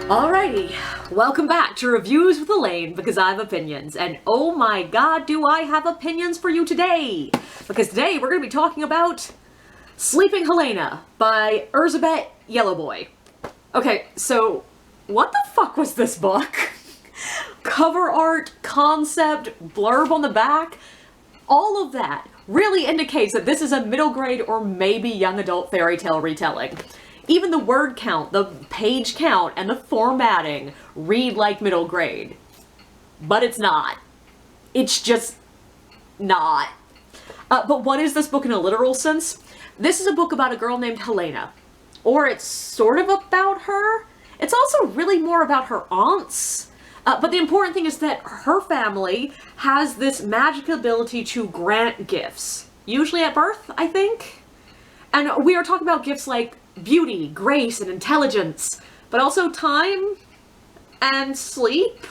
Alrighty, welcome back to Reviews with Elaine, because I have opinions, and oh my god do I have opinions for you today! Because today we're going to be talking about Sleeping Helena by Erzebet Yellowboy. Okay, so what the fuck was this book? Cover art, concept, blurb on the back, all of that really indicates that this is a middle grade or maybe young adult fairy tale retelling. Even the word count, the page count, and the formatting read like middle grade. But it's not. It's just not. But what is this book in a literal sense? This is a book about a girl named Helena. Or it's sort of about her. It's also really more about her aunts. But the important thing is that her family has this magic ability to grant gifts. Usually at birth, I think. And we are talking about gifts like beauty, grace, and intelligence, but also time and sleep.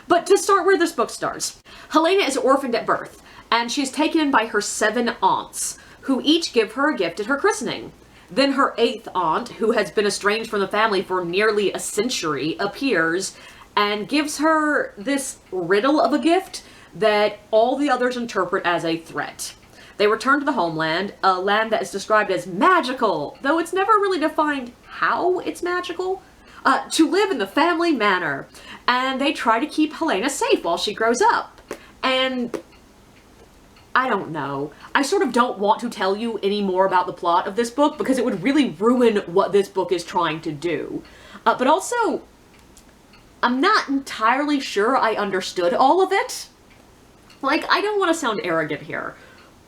But to start where this book starts, Helena is orphaned at birth, and she's taken in by her 7 aunts, who each give her a gift at her christening. Then her 8th aunt, who has been estranged from the family for nearly a century, appears and gives her this riddle of a gift that all the others interpret as a threat. They return to the homeland, a land that is described as magical, though it's never really defined how it's magical, to live in the family manor. And they try to keep Helena safe while she grows up. And I don't know. I sort of don't want to tell you any more about the plot of this book because it would really ruin what this book is trying to do. But also, I'm not entirely sure I understood all of it. Like, I don't want to sound arrogant here,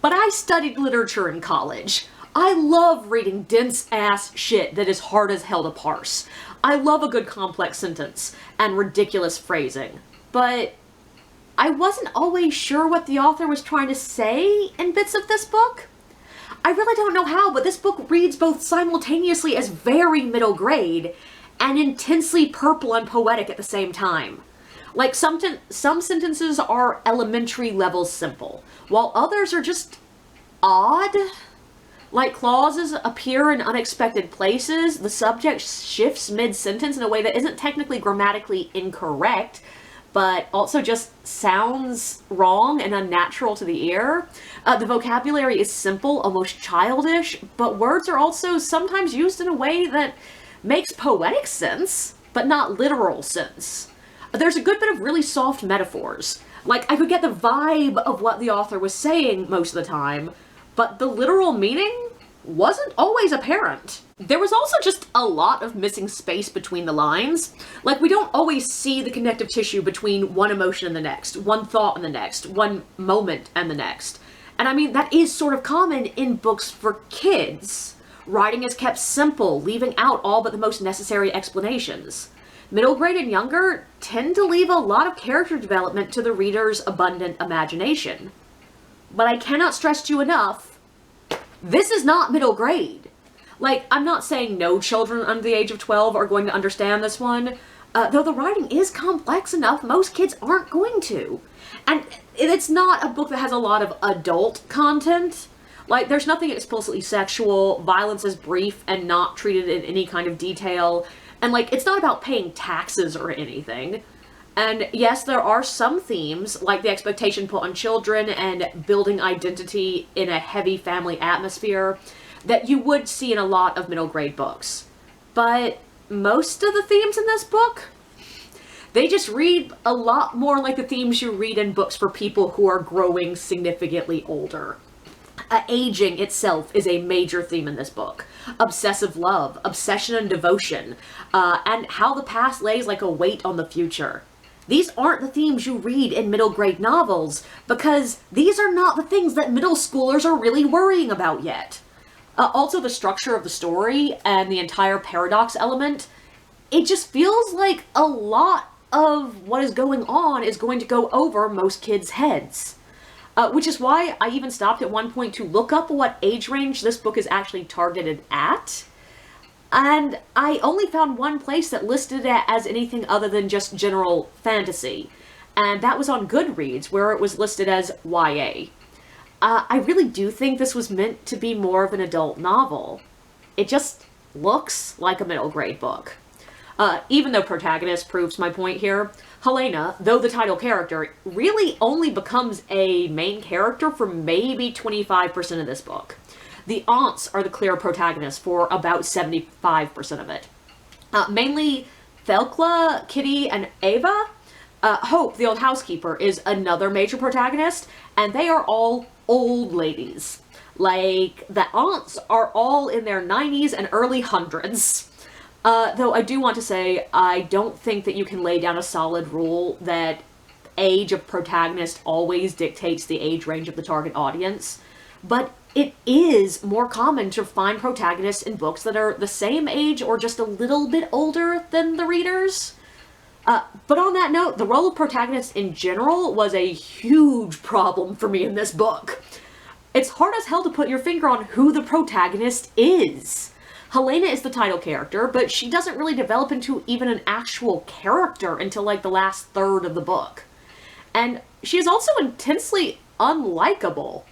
but I studied literature in college. I love reading dense-ass shit that is hard as hell to parse. I love a good complex sentence and ridiculous phrasing. But I wasn't always sure what the author was trying to say in bits of this book. I really don't know how, but this book reads both simultaneously as very middle grade and intensely purple and poetic at the same time. Like, some sentences are elementary level simple, while others are just odd. Like, clauses appear in unexpected places, the subject shifts mid-sentence in a way that isn't technically grammatically incorrect, but also just sounds wrong and unnatural to the ear. The vocabulary is simple, almost childish, but words are also sometimes used in a way that makes poetic sense, but not literal sense. There's a good bit of really soft metaphors. Like, I could get the vibe of what the author was saying most of the time, but the literal meaning wasn't always apparent. There was also just a lot of missing space between the lines. Like, we don't always see the connective tissue between one emotion and the next, one thought and the next, one moment and the next. And I mean, that is sort of common in books for kids. Writing is kept simple, leaving out all but the most necessary explanations. Middle grade and younger tend to leave a lot of character development to the reader's abundant imagination. But I cannot stress to you enough, this is not middle grade. Like, I'm not saying no children under the age of 12 are going to understand this one, though the writing is complex enough, most kids aren't going to. And it's not a book that has a lot of adult content. Like, there's nothing explicitly sexual, violence is brief and not treated in any kind of detail, and, like, it's not about paying taxes or anything. And yes, there are some themes, like the expectation put on children and building identity in a heavy family atmosphere, that you would see in a lot of middle grade books. But most of the themes in this book, they just read a lot more like the themes you read in books for people who are growing significantly older. Aging itself is a major theme in this book. Obsessive love, obsession and devotion, and how the past lays like a weight on the future. These aren't the themes you read in middle grade novels, because these are not the things that middle schoolers are really worrying about yet. Also, the structure of the story and the entire paradox element, it just feels like a lot of what is going on is going to go over most kids' heads. Which is why I even stopped at one point to look up what age range this book is actually targeted at. And I only found one place that listed it as anything other than just general fantasy. And that was on Goodreads, where it was listed as YA. I really do think this was meant to be more of an adult novel. It just looks like a middle grade book. Even though protagonist proves my point here, Helena, though the title character, really only becomes a main character for maybe 25% of this book. The aunts are the clear protagonists for about 75% of it. Mainly Thelkla, Kitty, and Ava. Hope, the old housekeeper, is another major protagonist, and they are all old ladies. Like, the aunts are all in their 90s and early hundreds. Though I do want to say, I don't think that you can lay down a solid rule that age of protagonist always dictates the age range of the target audience. But it is more common to find protagonists in books that are the same age or just a little bit older than the readers. But on that note, the role of protagonist in general was a huge problem for me in this book. It's hard as hell to put your finger on who the protagonist is. Helena is the title character, but she doesn't really develop into even an actual character until like the last third of the book. And she is also intensely unlikable.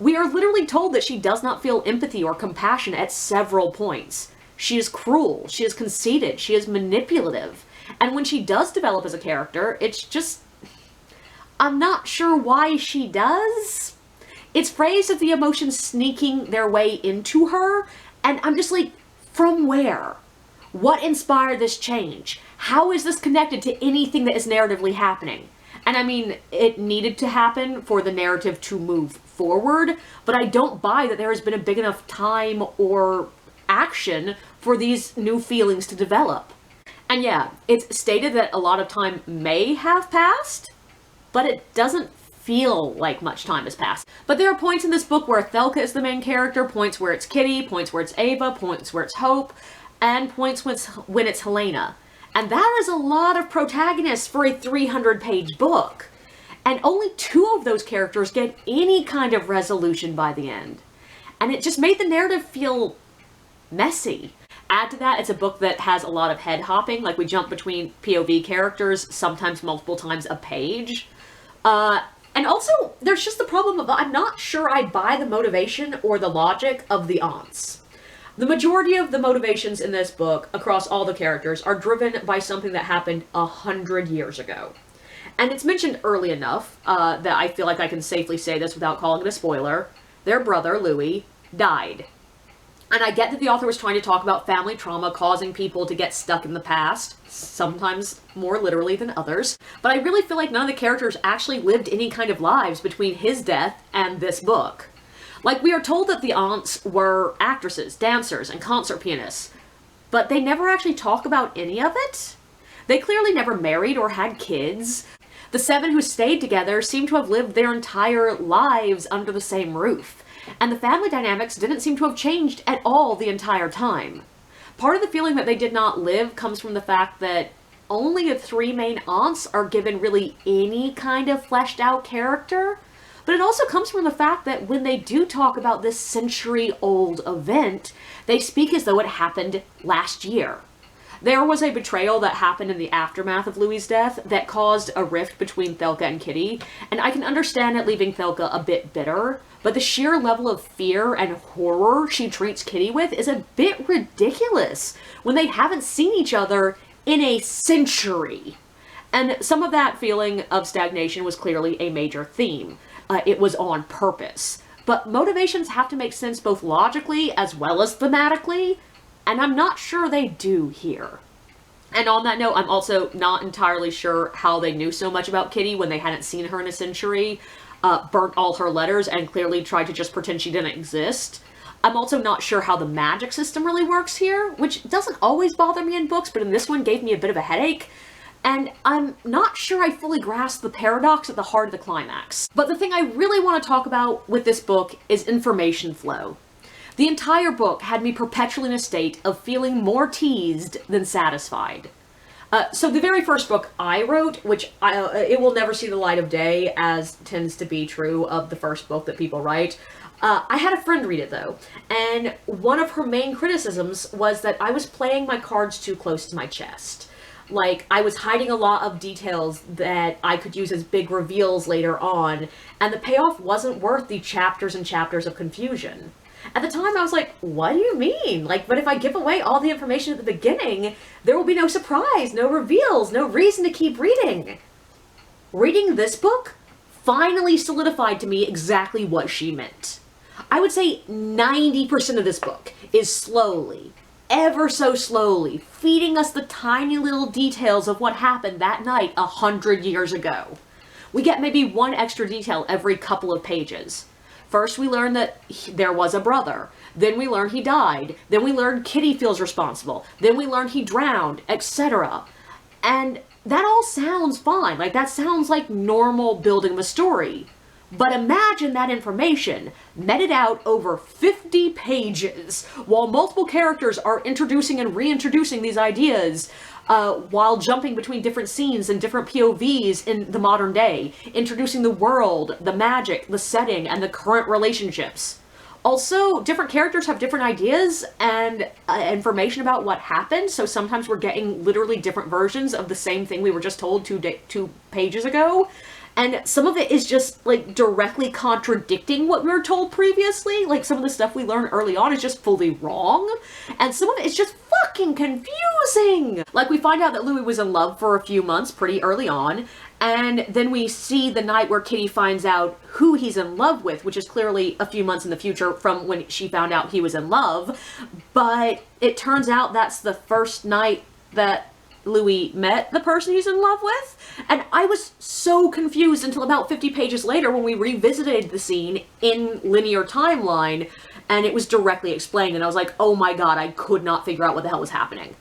We are literally told that she does not feel empathy or compassion at several points. She is cruel, she is conceited, she is manipulative. And when she does develop as a character, it's just... I'm not sure why she does. It's phrased as the emotions sneaking their way into her, and I'm just like, from where? What inspired this change? How is this connected to anything that is narratively happening? And I mean, it needed to happen for the narrative to move forward, but I don't buy that there has been a big enough time or action for these new feelings to develop. And yeah, it's stated that a lot of time may have passed, but it doesn't feel like much time has passed. But there are points in this book where Thelka is the main character, points where it's Kitty, points where it's Ava, points where it's Hope, and points when it's Helena. And that is a lot of protagonists for a 300-page book. And only 2 of those characters get any kind of resolution by the end. And it just made the narrative feel messy. Add to that, it's a book that has a lot of head hopping, like we jump between POV characters, sometimes multiple times a page. And also, there's just the problem of I'm not sure I buy the motivation or the logic of the aunts. The majority of the motivations in this book, across all the characters, are driven by something that happened 100 years ago. And it's mentioned early enough that I feel like I can safely say this without calling it a spoiler. Their brother, Louis, died. And I get that the author was trying to talk about family trauma causing people to get stuck in the past, sometimes more literally than others, but I really feel like none of the characters actually lived any kind of lives between his death and this book. Like, we are told that the aunts were actresses, dancers, and concert pianists, but they never actually talk about any of it. They clearly never married or had kids. The 7 who stayed together seem to have lived their entire lives under the same roof. And the family dynamics didn't seem to have changed at all the entire time. Part of the feeling that they did not live comes from the fact that only the 3 main aunts are given really any kind of fleshed out character, but it also comes from the fact that when they do talk about this century-old event, they speak as though it happened last year. There was a betrayal that happened in the aftermath of Louis' death that caused a rift between Thelka and Kitty, and I can understand it leaving Thelka a bit bitter, but the sheer level of fear and horror she treats Kitty with is a bit ridiculous when they haven't seen each other in a century. And some of that feeling of stagnation was clearly a major theme. It was on purpose. But motivations have to make sense both logically as well as thematically, and I'm not sure they do here. And on that note, I'm also not entirely sure how they knew so much about Kitty when they hadn't seen her in a century, burnt all her letters, and clearly tried to just pretend she didn't exist. I'm also not sure how the magic system really works here, which doesn't always bother me in books, but in this one gave me a bit of a headache. And I'm not sure I fully grasp the paradox at the heart of the climax. But the thing I really want to talk about with this book is information flow. The entire book had me perpetually in a state of feeling more teased than satisfied. So the very first book I wrote, which it will never see the light of day, as tends to be true of the first book that people write, I had a friend read it though, and one of her main criticisms was that I was playing my cards too close to my chest. Like, I was hiding a lot of details that I could use as big reveals later on, and the payoff wasn't worth the chapters and chapters of confusion. At the time, I was like, what do you mean? Like, but if I give away all the information at the beginning, there will be no surprise, no reveals, no reason to keep reading. Reading this book finally solidified to me exactly what she meant. I would say 90% of this book is slowly, ever so slowly, feeding us the tiny little details of what happened that night 100 years ago. We get maybe one extra detail every couple of pages. First, we learn that there was a brother. Then we learn he died. Then we learn Kitty feels responsible. Then we learn he drowned, etc. And that all sounds fine. Like, that sounds like normal building of a story. But imagine that information meted out over 50 pages while multiple characters are introducing and reintroducing these ideas while jumping between different scenes and different POVs in the modern day, introducing the world, the magic, the setting, and the current relationships. Also, different characters have different ideas and information about what happened, so sometimes we're getting literally different versions of the same thing we were just told two pages ago. And some of it is just, like, directly contradicting what we were told previously. Like, some of the stuff we learned early on is just fully wrong. And some of it is just fucking confusing! Like, we find out that Louis was in love for a few months pretty early on. And then we see the night where Kitty finds out who he's in love with, which is clearly a few months in the future from when she found out he was in love. But it turns out that's the first night that Louis met the person he's in love with. And I was so confused until about 50 pages later when we revisited the scene in linear timeline and it was directly explained, and I was like, oh my god, I could not figure out what the hell was happening.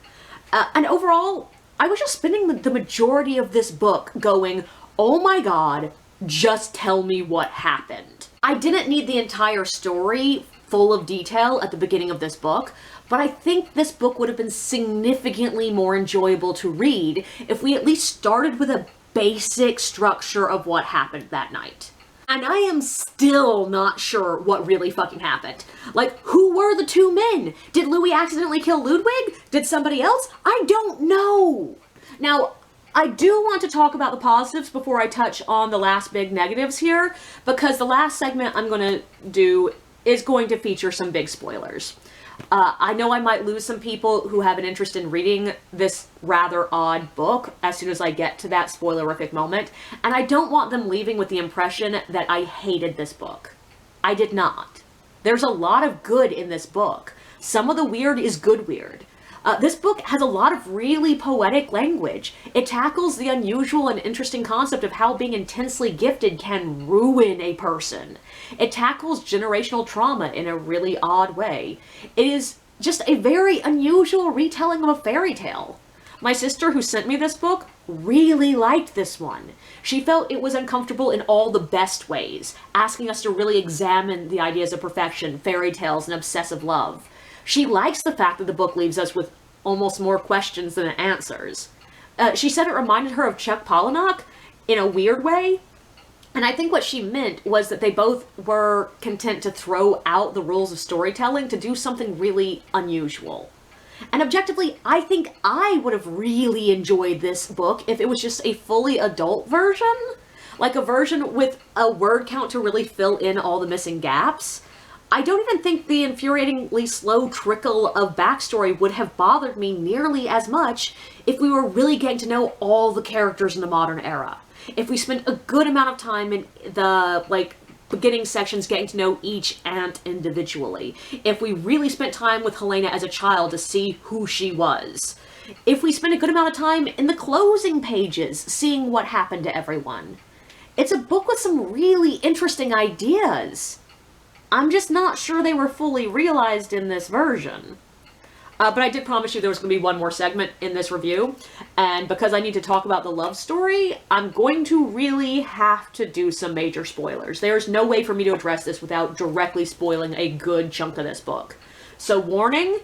And overall, I was just spending the majority of this book going, oh my god, just tell me what happened. I didn't need the entire story full of detail at the beginning of this book, but I think this book would have been significantly more enjoyable to read if we at least started with a basic structure of what happened that night. And I am still not sure what really fucking happened. Like, who were the two men? Did Louis accidentally kill Ludwig? Did somebody else? I don't know. Now, I do want to talk about the positives before I touch on the last big negatives here, because the last segment I'm going to do is going to feature some big spoilers. I know I might lose some people who have an interest in reading this rather odd book as soon as I get to that spoilerific moment, and I don't want them leaving with the impression that I hated this book. I did not. There's a lot of good in this book. Some of the weird is good weird. This book has a lot of really poetic language. It tackles the unusual and interesting concept of how being intensely gifted can ruin a person. It tackles generational trauma in a really odd way. It is just a very unusual retelling of a fairy tale. My sister, who sent me this book, really liked this one. She felt it was uncomfortable in all the best ways, asking us to really examine the ideas of perfection, fairy tales, and obsessive love. She likes the fact that the book leaves us with almost more questions than it answers. She said it reminded her of Chuck Palahniuk in a weird way, and I think what she meant was that they both were content to throw out the rules of storytelling to do something really unusual. And objectively, I think I would have really enjoyed this book if it was just a fully adult version, like a version with a word count to really fill in all the missing gaps. I don't even think the infuriatingly slow trickle of backstory would have bothered me nearly as much if we were really getting to know all the characters in the modern era. If we spent a good amount of time in the, beginning sections getting to know each aunt individually. If we really spent time with Helena as a child to see who she was. If we spent a good amount of time in the closing pages seeing what happened to everyone. It's a book with some really interesting ideas. I'm just not sure they were fully realized in this version. But I did promise you there was going to be one more segment in this review, and because I need to talk about the love story, I'm going to really have to do some major spoilers. There's no way for me to address this without directly spoiling a good chunk of this book. So warning,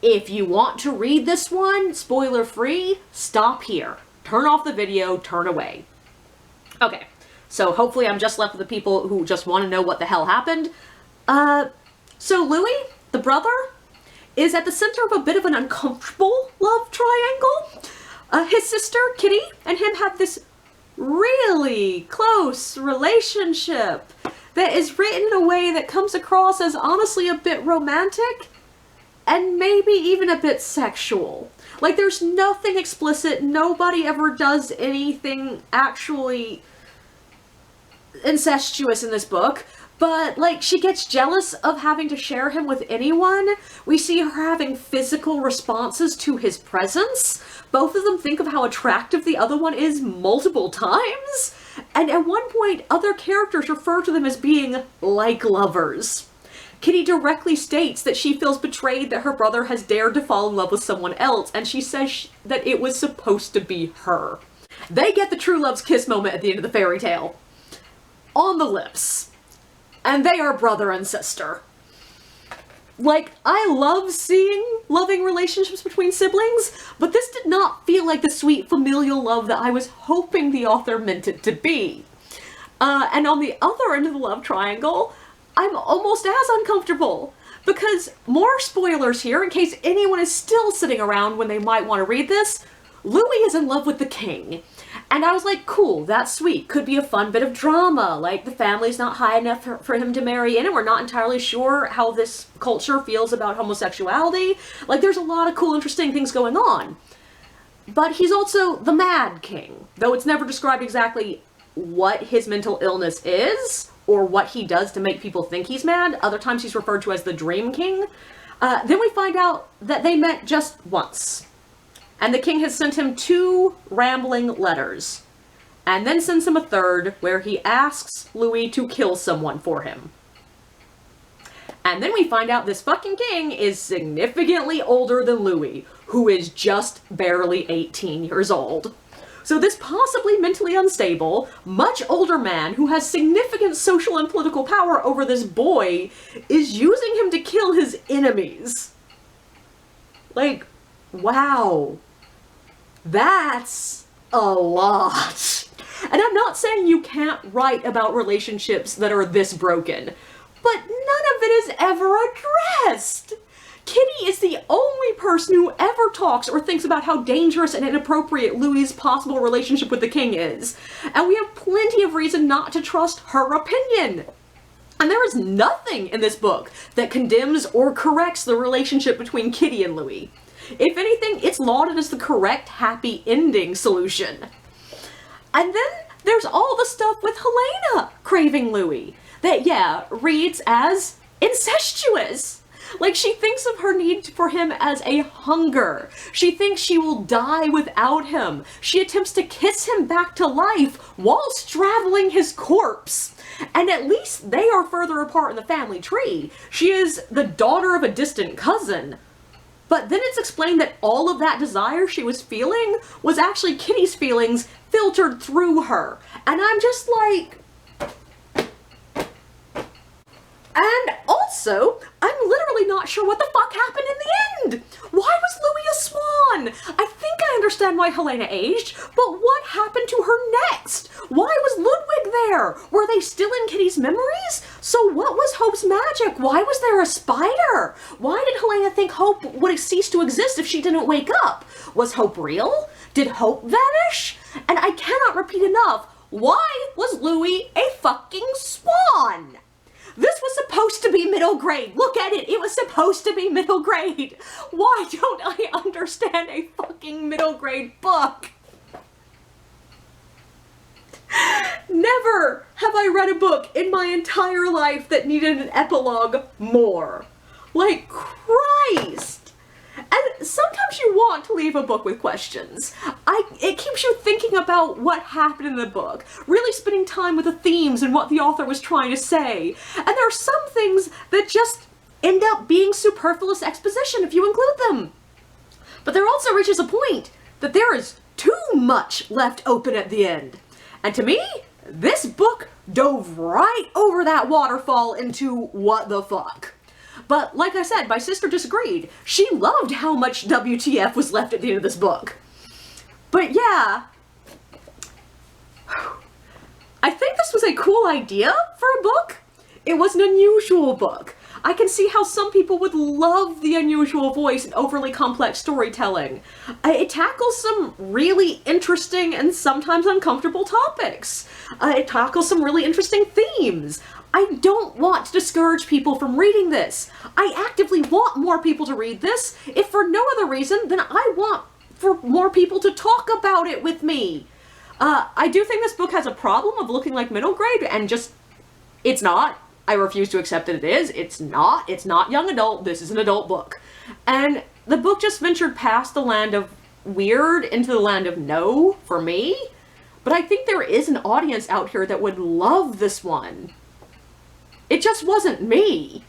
if you want to read this one spoiler-free, stop here. Turn off the video, turn away. Okay, so hopefully I'm just left with the people who just want to know what the hell happened. So Louis, the brother, is at the center of a bit of an uncomfortable love triangle. His sister, Kitty, and him have this really close relationship. that is written in a way that comes across as honestly a bit romantic and maybe even a bit sexual. Like, there's nothing explicit, nobody ever does anything actually incestuous in this book, but, like, she gets jealous of having to share him with anyone. We see her having physical responses to his presence. Both of them think of how attractive the other one is multiple times. And at one point, other characters refer to them as being like lovers. Kitty directly states that she feels betrayed that her brother has dared to fall in love with someone else, and she says that it was supposed to be her. They get the true love's kiss moment at the end of the fairy tale. On the lips. And they are brother and sister. Like, I love seeing loving relationships between siblings, but this did not feel like the sweet familial love that I was hoping the author meant it to be. And on the other end of the love triangle, I'm almost as uncomfortable. Because, more spoilers here, in case anyone is still sitting around when they might want to read this, Louis is in love with the king. And I was like, cool, that's sweet. Could be a fun bit of drama. Like, the family's not high enough for him to marry in, and we're not entirely sure how this culture feels about homosexuality. Like, there's a lot of cool, interesting things going on. But he's also the Mad King, though it's never described exactly what his mental illness is, or what he does to make people think he's mad. Other times he's referred to as the Dream King. Then we find out that they met just once. And the king has sent him 2 rambling letters, and then sends him a 3rd where he asks Louis to kill someone for him. And then we find out this fucking king is significantly older than Louis, who is just barely 18 years old. So this possibly mentally unstable, much older man who has significant social and political power over this boy is using him to kill his enemies. Like, wow. That's a lot. And I'm not saying you can't write about relationships that are this broken, but none of it is ever addressed. Kitty is the only person who ever talks or thinks about how dangerous and inappropriate Louis's possible relationship with the king is, and we have plenty of reason not to trust her opinion. And there is nothing in this book that condemns or corrects the relationship between Kitty and Louis. If anything, it's lauded as the correct, happy ending solution. And then there's all the stuff with Helena craving Louis that, yeah, reads as incestuous. Like, she thinks of her need for him as a hunger. She thinks she will die without him. She attempts to kiss him back to life while straddling his corpse. And at least they are further apart in the family tree. She is the daughter of a distant cousin. But then it's explained that all of that desire she was feeling was actually Kitty's feelings filtered through her. And I'm just like... And also, I'm literally not sure what the fuck happened in the end. Why was Louis a swan? I think I understand why Helena aged, but what happened to her next? Why was Ludwig there? Were they still in Kitty's memories? So what was Hope's magic? Why was there a spider? Why did Helena think Hope would cease to exist if she didn't wake up? Was Hope real? Did Hope vanish? And I cannot repeat enough, why was Louis a fucking swan? This was supposed to be middle grade. Look at it. It was supposed to be middle grade. Why don't I understand a fucking middle grade book? Never have I read a book in my entire life that needed an epilogue more. Like, Christ. And sometimes you want to leave a book with questions. It keeps you thinking about what happened in the book, really spending time with the themes and what the author was trying to say. And there are some things that just end up being superfluous exposition if you include them. But there also reaches a point that there is too much left open at the end. And to me, this book dove right over that waterfall into what the fuck. But like I said, my sister disagreed. She loved how much WTF was left at the end of this book. But yeah, I think this was a cool idea for a book. It was an unusual book. I can see how some people would love the unusual voice and overly complex storytelling. It tackles some really interesting and sometimes uncomfortable topics. It tackles some really interesting themes. I don't want to discourage people from reading this. I actively want more people to read this, if for no other reason than I want for more people to talk about it with me. I do think this book has a problem of looking like middle grade, and just, it's not. I refuse to accept that it is. It's not. It's not young adult. This is an adult book. And the book just ventured past the land of weird into the land of no for me. But I think there is an audience out here that would love this one. It just wasn't me.